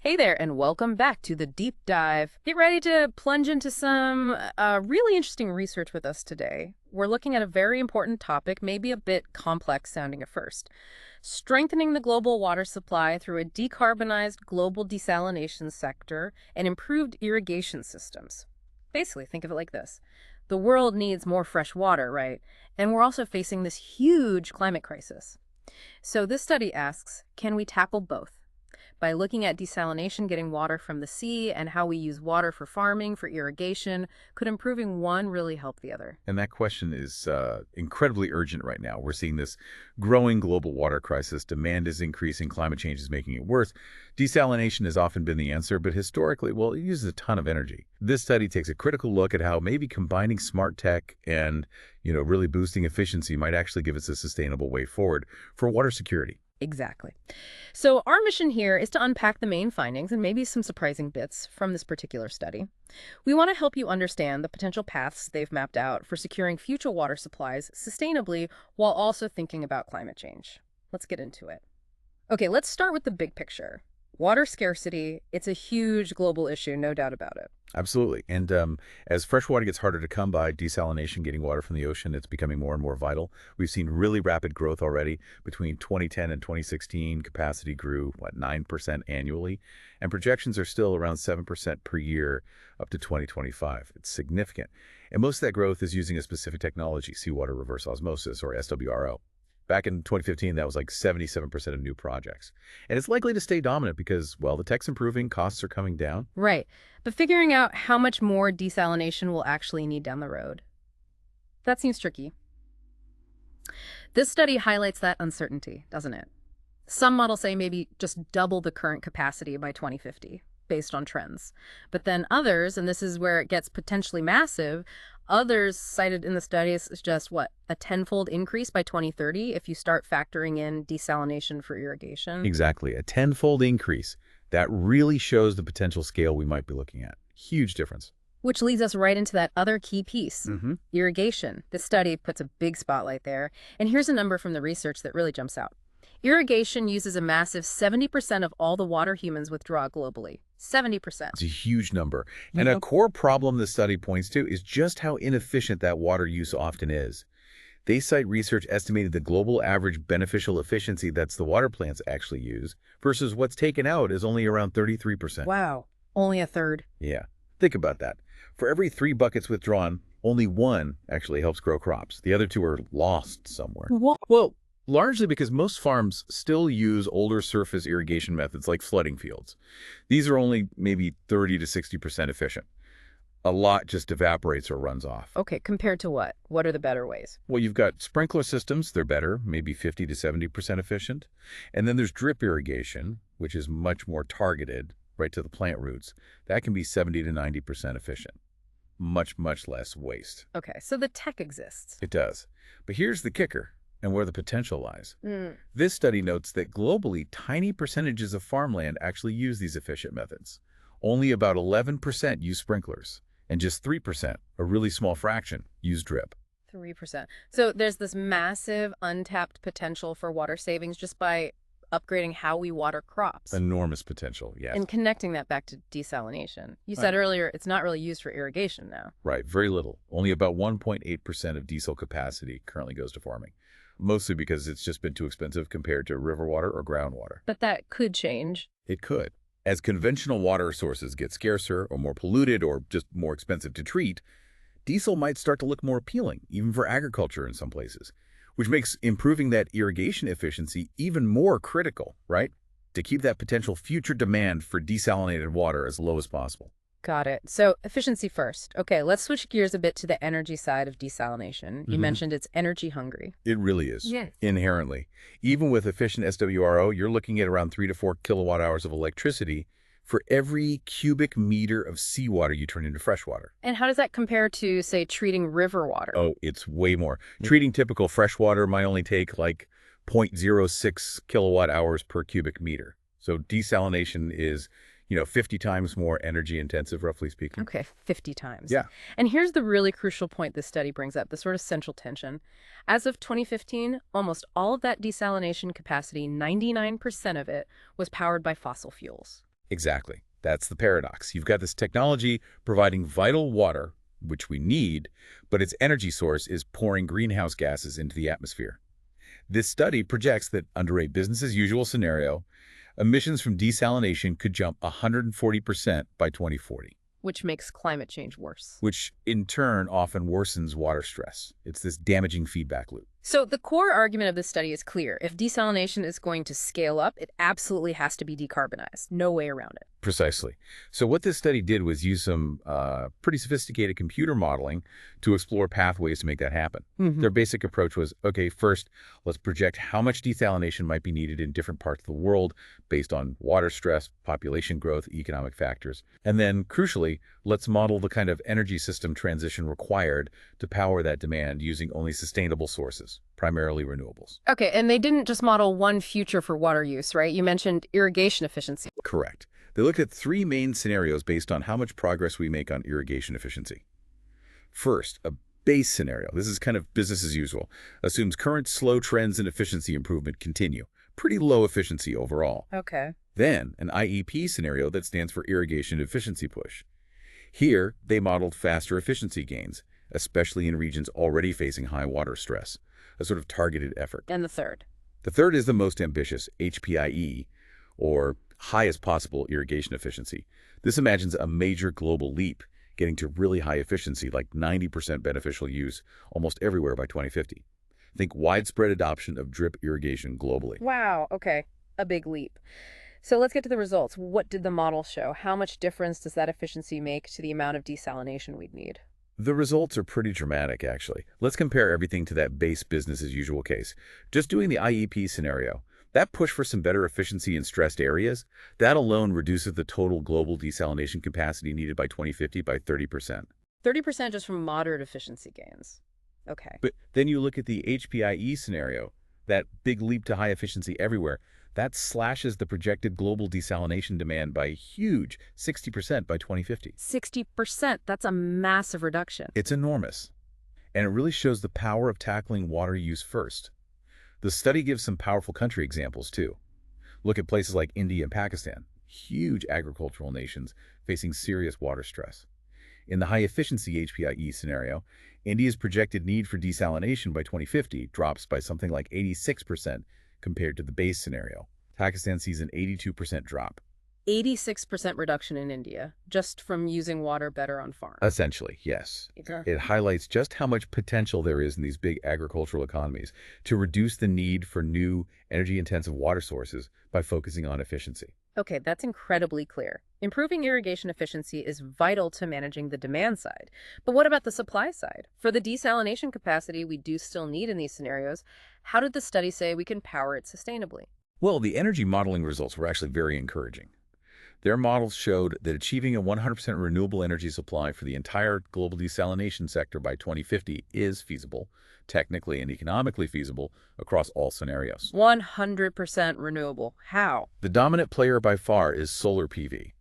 Hey there, and welcome back to the deep dive. Get ready to plunge into some really interesting research with us today. We're looking at a very important topic, maybe a bit complex sounding at first. Strengthening the global water supply through a decarbonized global desalination sector and improved irrigation systems. Basically, think of it like this. The world needs more fresh water, right? And we're also facing this huge climate crisis. So this study asks, can we tackle both? By looking at desalination, getting water from the sea, and how we use water for farming, for irrigation, could improving one really help the other? And that question is incredibly urgent right now. We're seeing this growing global water crisis. Demand is increasing. Climate change is making it worse. Desalination has often been the answer, but historically, well, it uses a ton of energy. This study takes a critical look at how maybe combining smart tech and, really boosting efficiency might actually give us a sustainable way forward for water security. Exactly. So our mission here is to unpack the main findings and maybe some surprising bits from this particular study. We want to help you understand the potential paths they've mapped out for securing future water supplies sustainably while also thinking about climate change. Let's get into it. Okay, let's start with the big picture. Water scarcity, it's a huge global issue, no doubt about it. Absolutely. And as fresh water gets harder to come by, desalination, getting water from the ocean, it's becoming more and more vital. We've seen really rapid growth already. Between 2010 and 2016, capacity grew, 9% annually? And projections are still around 7% per year up to 2025. It's significant. And most of that growth is using a specific technology, seawater reverse osmosis, or SWRO. Back in 2015, that was like 77% of new projects. And it's likely to stay dominant because, well, the tech's improving, costs are coming down. Right. But figuring out how much more desalination we'll actually need down the road, that seems tricky. This study highlights that uncertainty, doesn't it? Some models say maybe just double the current capacity by 2050, based on trends. But then others, and this is where it gets potentially massive, others cited in the studies suggest what, a tenfold increase by 2030 if you start factoring in desalination for irrigation? Exactly, a tenfold increase. That really shows the potential scale we might be looking at. Huge difference. Which leads us right into that other key piece, irrigation. This study puts a big spotlight there. And here's a number from the research that really jumps out. Irrigation uses a massive 70% of all the water humans withdraw globally. 70%. It's a huge number. And a core problem the study points to is just how inefficient that water use often is. They cite research estimated the global average beneficial efficiency that's the water plants actually use versus what's taken out is only around 33%. Wow. Only a third. Yeah. Think about that. For every 3 buckets withdrawn, only 1 actually helps grow crops. The other 2 are lost somewhere. What? Well, largely because most farms still use older surface irrigation methods like flooding fields. These are only maybe 30 to 60% efficient. A lot just evaporates or runs off. Okay, compared to what? What are the better ways? Well, you've got sprinkler systems, they're better, maybe 50 to 70% efficient. And then there's drip irrigation, which is much more targeted right to the plant roots. That can be 70 to 90% efficient. Much, much less waste. Okay, so the tech exists. It does. But here's the kicker, and where the potential lies. This study notes that globally, tiny percentages of farmland actually use these efficient methods. Only about 11% use sprinklers, and just 3%, a really small fraction, use drip. 3%. So there's this massive untapped potential for water savings just by upgrading how we water crops. Enormous potential, yes. And connecting that back to desalination. You said earlier it's not really used for irrigation now. Right, very little. Only about 1.8% of diesel capacity currently goes to farming. Mostly because it's just been too expensive compared to river water or groundwater. But that could change. It could. As conventional water sources get scarcer or more polluted or just more expensive to treat, diesel might start to look more appealing, even for agriculture in some places, which makes improving that irrigation efficiency even more critical, right? To keep that potential future demand for desalinated water as low as possible. Got it. So efficiency first. Okay, let's switch gears a bit to the energy side of desalination. You mentioned it's energy hungry. It really is. Yes. Inherently. Even with efficient SWRO, you're looking at around 3 to 4 kilowatt hours of electricity for every cubic meter of seawater you turn into fresh water. And how does that compare to, say, treating river water? Oh, it's way more. Treating typical fresh water might only take like 0.06 kilowatt hours per cubic meter. So desalination is 50 times more energy intensive, roughly speaking. Okay, 50 times. Yeah. And here's the really crucial point this study brings up, the sort of central tension. As of 2015, almost all of that desalination capacity, 99% of it, was powered by fossil fuels. Exactly. That's the paradox. You've got this technology providing vital water, which we need, but its energy source is pouring greenhouse gases into the atmosphere. This study projects that under a business-as-usual scenario, emissions from desalination could jump 140% by 2040, which makes climate change worse. which in turn often worsens water stress. It's this damaging feedback loop. So the core argument of this study is clear. If desalination is going to scale up, it absolutely has to be decarbonized. No way around it. Precisely. So what this study did was use some pretty sophisticated computer modeling to explore pathways to make that happen. Their basic approach was, okay, first, let's project how much desalination might be needed in different parts of the world based on water stress, population growth, economic factors. And then, crucially, let's model the kind of energy system transition required to power that demand using only sustainable sources, primarily renewables. Okay, and they didn't just model one future for water use, right? You mentioned irrigation efficiency. Correct. They looked at three main scenarios based on how much progress we make on irrigation efficiency. First, a base scenario. This is kind of business as usual. Assumes current slow trends in efficiency improvement continue. Pretty low efficiency overall. Okay. Then, an IEP scenario that stands for irrigation efficiency push. Here, they modeled faster efficiency gains, especially in regions already facing high water stress, a sort of targeted effort. And the third? The third is the most ambitious, HPIE, or highest possible irrigation efficiency. This imagines a major global leap, getting to really high efficiency, like 90% beneficial use almost everywhere by 2050. Think widespread adoption of drip irrigation globally. Wow, okay. A big leap. So let's get to the results. What did the model show? How much difference does that efficiency make to the amount of desalination we'd need? The results are pretty dramatic, actually. Let's compare everything to that base business as usual case. Just doing the IEP scenario, that push for some better efficiency in stressed areas, that alone reduces the total global desalination capacity needed by 2050 by 30%. 30% just from moderate efficiency gains. Okay. But then you look at the HPIE scenario, that big leap to high efficiency everywhere, that slashes the projected global desalination demand by a huge 60% by 2050. 60%, that's a massive reduction. It's enormous. And it really shows the power of tackling water use first. The study gives some powerful country examples, too. Look at places like India and Pakistan, huge agricultural nations facing serious water stress. In the high-efficiency HPIE scenario, India's projected need for desalination by 2050 drops by something like 86% compared to the base scenario. Pakistan sees an 82% drop. 86% reduction in India, just from using water better on farms. Essentially, yes. Okay. It highlights just how much potential there is in these big agricultural economies to reduce the need for new energy-intensive water sources by focusing on efficiency. Okay, that's incredibly clear. Improving irrigation efficiency is vital to managing the demand side. But what about the supply side? For the desalination capacity we do still need in these scenarios, how did the study say we can power it sustainably? Well, the energy modeling results were actually very encouraging. Their models showed that achieving a 100% renewable energy supply for the entire global desalination sector by 2050 is feasible, technically and economically feasible, across all scenarios. 100% renewable. How? The dominant player by far is solar PV,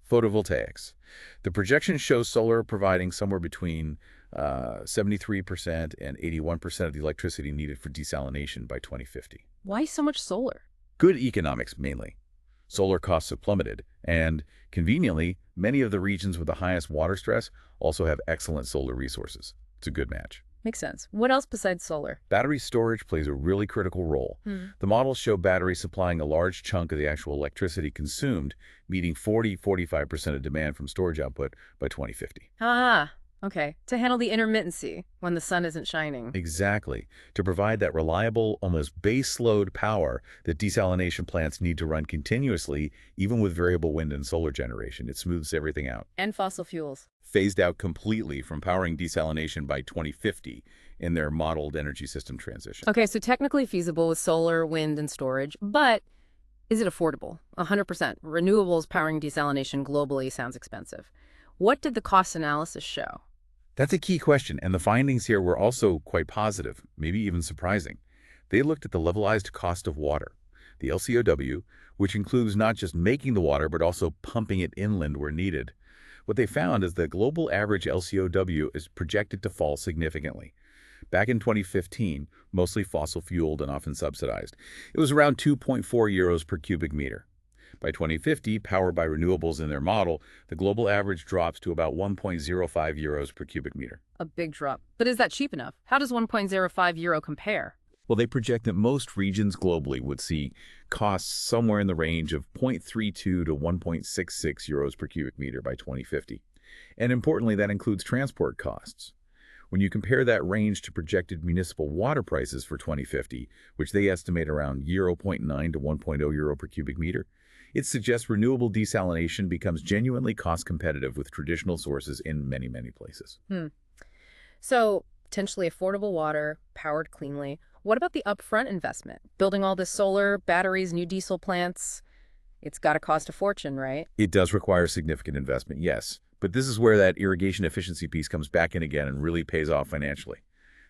photovoltaics. The projection shows solar providing somewhere between 73% and 81% of the electricity needed for desalination by 2050. Why so much solar? Good economics, mainly. Solar costs have plummeted, and conveniently, many of the regions with the highest water stress also have excellent solar resources. It's a good match. Makes sense. What else besides solar? Battery storage plays a really critical role. The models show batteries supplying a large chunk of the actual electricity consumed, meeting 40–45% of demand from storage output by 2050. Ah, okay. To handle the intermittency when the sun isn't shining. Exactly. To provide that reliable, almost base-load power that desalination plants need to run continuously, even with variable wind and solar generation. It smooths everything out. And fossil fuels. Phased out completely from powering desalination by 2050 in their modeled energy system transition. Okay, so technically feasible with solar, wind, and storage, but is it affordable? 100%. Renewables powering desalination globally sounds expensive. What did the cost analysis show? That's a key question, and the findings here were also quite positive, maybe even surprising. They looked at the levelized cost of water, the LCOW, which includes not just making the water, but also pumping it inland where needed. What they found is that global average LCOW is projected to fall significantly. Back in 2015, mostly fossil-fueled and often subsidized, it was around 2.4 euros per cubic meter. By 2050, powered by renewables in their model, the global average drops to about 1.05 euros per cubic meter. A big drop. But is that cheap enough? How does 1.05 euro compare? Well, they project that most regions globally would see costs somewhere in the range of 0.32 to 1.66 euros per cubic meter by 2050. And importantly, that includes transport costs. When you compare that range to projected municipal water prices for 2050, which they estimate around 0.9 to 1.0 euro per cubic meter, it suggests renewable desalination becomes genuinely cost competitive with traditional sources in many, many places. So, potentially affordable water, powered cleanly. What about the upfront investment? Building all this solar, batteries, new diesel plants, it's got to cost a fortune, right? It does require significant investment, yes, but this is where that irrigation efficiency piece comes back in again and really pays off financially.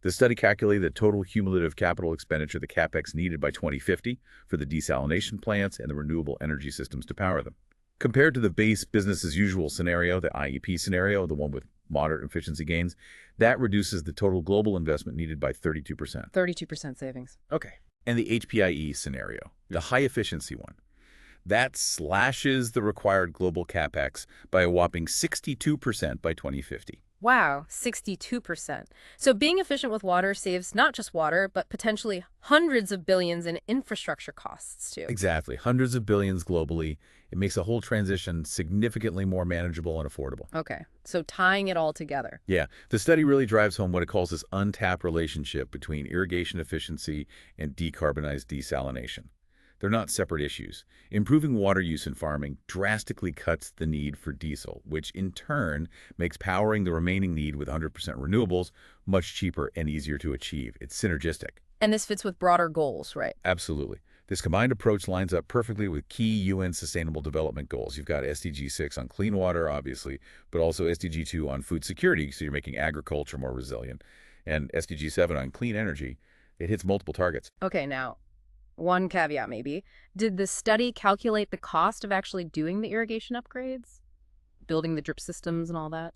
The study calculated the total cumulative capital expenditure, the CapEx needed by 2050 for the desalination plants and the renewable energy systems to power them. Compared to the base business as usual scenario, the IEP scenario, the one with moderate efficiency gains, that reduces the total global investment needed by 32%. 32% savings. Okay. And the HPIE scenario, the high efficiency one, that slashes the required global CapEx by a whopping 62% by 2050. Wow, 62%. So being efficient with water saves not just water, but potentially hundreds of billions in infrastructure costs, too. Exactly. Hundreds of billions globally. It makes the whole transition significantly more manageable and affordable. Okay, so tying it all together. Yeah, the study really drives home what it calls this untapped relationship between irrigation efficiency and decarbonized desalination. They're not separate issues. Improving water use in farming drastically cuts the need for diesel, which in turn makes powering the remaining need with 100% renewables much cheaper and easier to achieve. It's synergistic. And this fits with broader goals, right? Absolutely. This combined approach lines up perfectly with key UN Sustainable Development Goals. You've got SDG 6 on clean water, obviously, but also SDG 2 on food security, so you're making agriculture more resilient, and SDG 7 on clean energy. It hits multiple targets. Okay, now, one caveat maybe. Did the study calculate the cost of actually doing the irrigation upgrades? Building the drip systems and all that?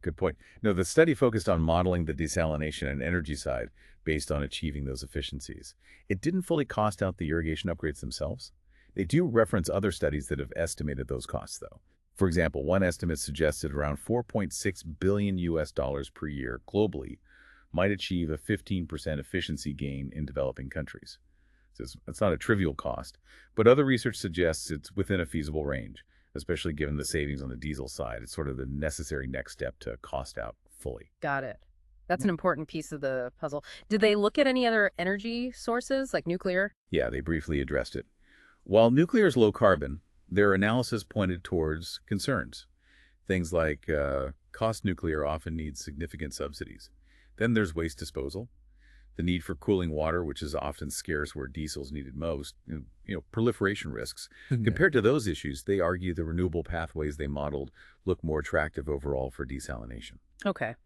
Good point. No, the study focused on modeling the desalination and energy side based on achieving those efficiencies. It didn't fully cost out the irrigation upgrades themselves. They do reference other studies that have estimated those costs, though. For example, one estimate suggested around 4.6 billion US dollars per year globally might achieve a 15% efficiency gain in developing countries. So it's not a trivial cost, but other research suggests it's within a feasible range, especially given the savings on the diesel side. It's sort of the necessary next step to cost out fully. Got it. That's an important piece of the puzzle. Did they look at any other energy sources, like nuclear? Yeah, they briefly addressed it. While nuclear is low carbon, their analysis pointed towards concerns. Things like cost nuclear often needs significant subsidies. Then there's waste disposal, the need for cooling water, which is often scarce where diesel's needed most, proliferation risks. Compared to those issues, they argue the renewable pathways they modeled look more attractive overall for desalination. Okay.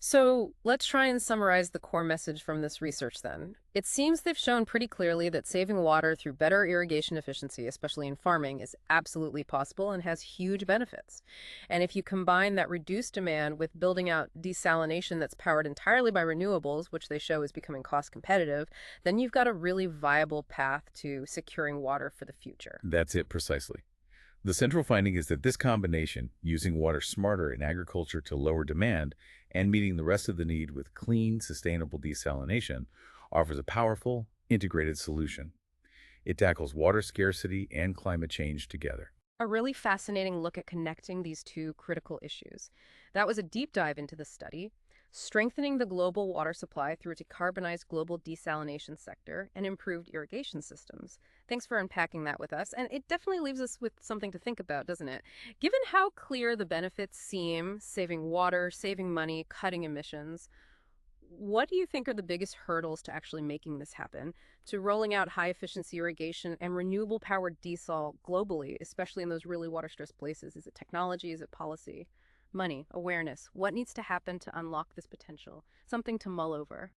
So let's try and summarize the core message from this research then. It seems they've shown pretty clearly that saving water through better irrigation efficiency, especially in farming, is absolutely possible and has huge benefits. And if you combine that reduced demand with building out desalination that's powered entirely by renewables, which they show is becoming cost competitive, then you've got a really viable path to securing water for the future. That's it precisely. The central finding is that this combination, using water smarter in agriculture to lower demand and meeting the rest of the need with clean, sustainable desalination, offers a powerful, integrated solution. It tackles water scarcity and climate change together. A really fascinating look at connecting these two critical issues. That was a deep dive into the study, strengthening the global water supply through a decarbonized global desalination sector and improved irrigation systems. Thanks for unpacking that with us. And it definitely leaves us with something to think about, doesn't it? Given how clear the benefits seem, saving water, saving money, cutting emissions, what do you think are the biggest hurdles to actually making this happen, to rolling out high-efficiency irrigation and renewable-powered desal globally, especially in those really water-stressed places? Is it technology? Is it policy? Money, awareness. What needs to happen to unlock this potential? Something to mull over.